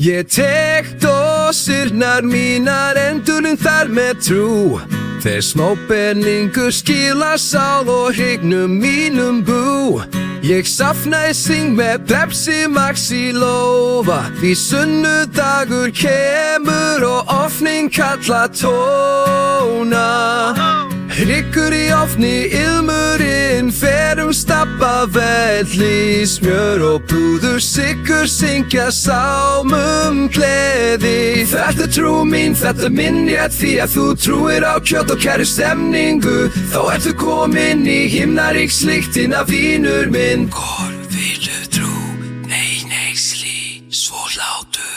Ég tek dósirnar mínar, endurinn þar með trú. Þeir smápenningur skila sál og hrygnum mínum bú. Ég safnaði syng með Pepsi Max í lófa, því sunnudagur kemur og ofnin kalla tóna. Hryggur í ofni, ilmurinn fer stappa velli, smjör og púður, sykur syngja sálmum gleði. Þetta trú mín, þetta minn rétt, því að þú trúir á kjöt og kæri stemningu. Þá ertu komin í himnaríkslyktina, vinur minn. Hvor vilu trú, neysli, svo hlátur.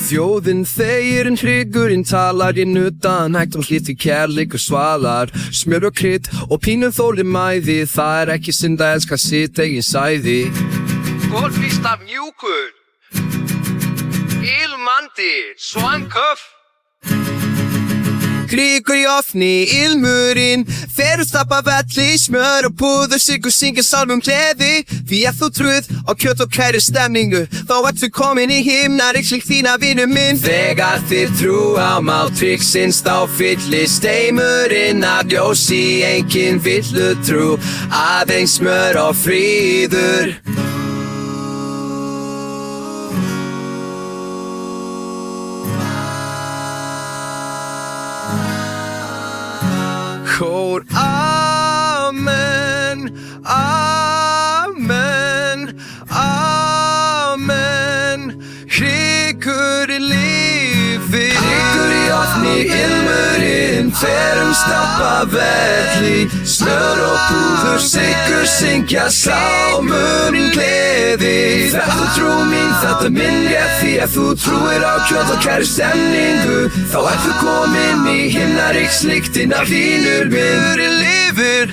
Þjóðin þegir en hryggurinn talar, ég nutan hægt hlýtt kærleik og svalar. Smjör og krydd og pínu þolinmæði, það ekki synd að elska sitt eigin sæði. Skålfist af mjúkur, ilmandi, svanköf. Hryggur í ofni, ilmurinn fer stappa velli, smjör og púður, sykur syngja sálmum gleði. Því að þú trúð á kjöt og kæri stemningu, þá ertu komin í himnaríkslyktina, vinur minn. Þegar þið trú á mátryggsins, þá fyllist heimurinn af ljósi, engin villutrú, aðeins smjör og fríður. Kór amen, amen, amen. Hryggur í lífi, hryggur í ofni, ilmurinn fer stappa velli, smjör og púður, sykur syngja sálmum gleði. Þetta trú mín, þetta minn rétt, því að þú trúir á kjöt og kæri stemningu. Þá ertu komin í himnaríkslyktina, vinur minn. Lifir